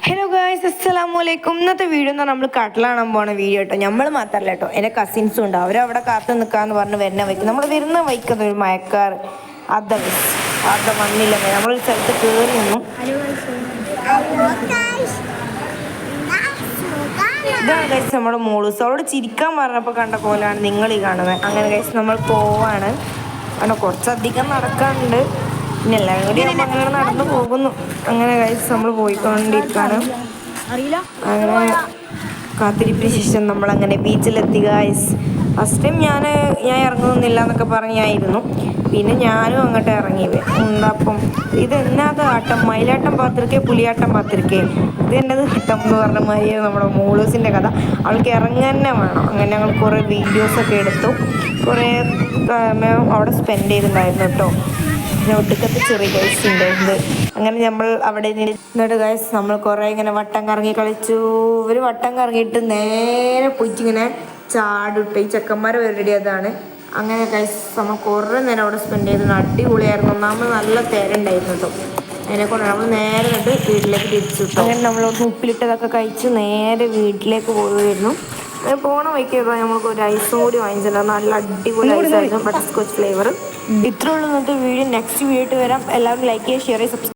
Hello guys, അസ്സലാമു അലൈക്കും. ഇന്നത്തെ വീഡിയോ എന്ന് പറഞ്ഞാൽ നമ്മൾ കട്ടിലാണാൻ പോണ വീഡിയോ കേട്ടോ. നമ്മൾ മാത്രമല്ല കേട്ടോ, എൻ്റെ കസിൻസും ഉണ്ട്. അവരവിടെ കാത്തു നിൽക്കാന്ന് പറഞ്ഞ് വരുന്ന വയ്ക്കും. നമ്മൾ വരുന്ന വയ്ക്കുന്ന ഒരു മയക്കാർ അത് വന്നില്ല. നമ്മളൊരു സ്ഥലത്ത് കയറി നിന്നു. ഇതാണ് കഴിച്ച് നമ്മുടെ മോളൂസ്. അവളോട് ചിരിക്കാൻ പറഞ്ഞപ്പോൾ കണ്ട പോലാണ് നിങ്ങൾ ഈ കാണുന്നത്. അങ്ങനെ കഴിച്ച് നമ്മൾ പോവാണ്. കാരണം കുറച്ചധികം നടക്കാനുണ്ട്. പിന്നെ എല്ലാവരും കൂടി അങ്ങനെ നടന്നു പോകുന്നു. അങ്ങനെ കഴിച്ച് നമ്മൾ പോയിക്കൊണ്ടിരിക്കുകയാണ്. അങ്ങനെ കാത്തിരിപ്പിന് ശേഷം നമ്മളങ്ങനെ ബീച്ചിലെത്തി ഗായ്സ്. ഫസ്റ്റ് ടൈം ഞാൻ ഇറങ്ങുന്നില്ല എന്നൊക്കെ പറഞ്ഞായിരുന്നു. പിന്നെ ഞാനും അങ്ങോട്ട് ഇറങ്ങി. അപ്പം ഇതെന്നാത് ആട്ടം, മയിലാട്ടം പാത്തിരിക്കേ പുലിയാട്ടം പാത്തിരിക്കേ, ഇത് എന്നത് ആട്ടം എന്ന് പറഞ്ഞ മാതിരി നമ്മുടെ മോളൂസിൻ്റെ കഥ. അവൾക്ക് ഇറങ്ങാൻ തന്നെ വേണം. അങ്ങനെ ഞങ്ങൾ കുറേ വീഡിയോസൊക്കെ എടുത്തു. കുറേ അവിടെ സ്പെൻഡ് ചെയ്തിട്ടുണ്ടായിരുന്നു കേട്ടോ. പിന്നെ ഒടുക്കത്തെ ചെറിയ ഗൈസ് ഉണ്ടായിരുന്നു. അങ്ങനെ നമ്മൾ അവിടെ നിന്നിട്ട് ഗൈസ് നമ്മൾ കുറേ ഇങ്ങനെ വട്ടം കറങ്ങി കളിച്ചു. ഒരു വട്ടം കറങ്ങിയിട്ട് നേരെ പോയിട്ട് ഇങ്ങനെ ചാടിട്ട് ഈ ചെക്കന്മാർ റെഡി അതാണ്. അങ്ങനെ ഗൈസ് നമ്മൾ കുറേ നേരം അവിടെ സ്പെൻഡ് ചെയ്തു. അടിപൊളിയായിരുന്നു. ഒന്നാമത് നല്ല തേരുണ്ടായിരുന്നു കേട്ടോ. അതിനെക്കൊണ്ട് നമ്മൾ നേരെ കണ്ട് വീട്ടിലേക്ക് തിരിച്ചു കിട്ടും. അങ്ങനെ നമ്മളോട് ഉപ്പിലിട്ടതൊക്കെ കഴിച്ച് നേരെ വീട്ടിലേക്ക് പോകുമായിരുന്നു. പോണ വയ്ക്കുക നമ്മൾക്ക് ഒരു ഐസും കൂടി വാങ്ങിച്ചിട്ടുണ്ടായിരുന്നു. നല്ല അടിപൊളി ഐസായിരുന്നു, ബട്ടർ സ്കോച്ച് ഫ്ലേവർ. ഇത്രയുള്ള ഇന്നത്തെ വീഡിയോ. നെക്സ്റ്റ് വീഡിയോ വരാം. എല്ലാവരും ലൈക്ക് ചെയ്യുക, ഷെയർ ചെയ്യുക, സബ്സ്ക്രൈബ്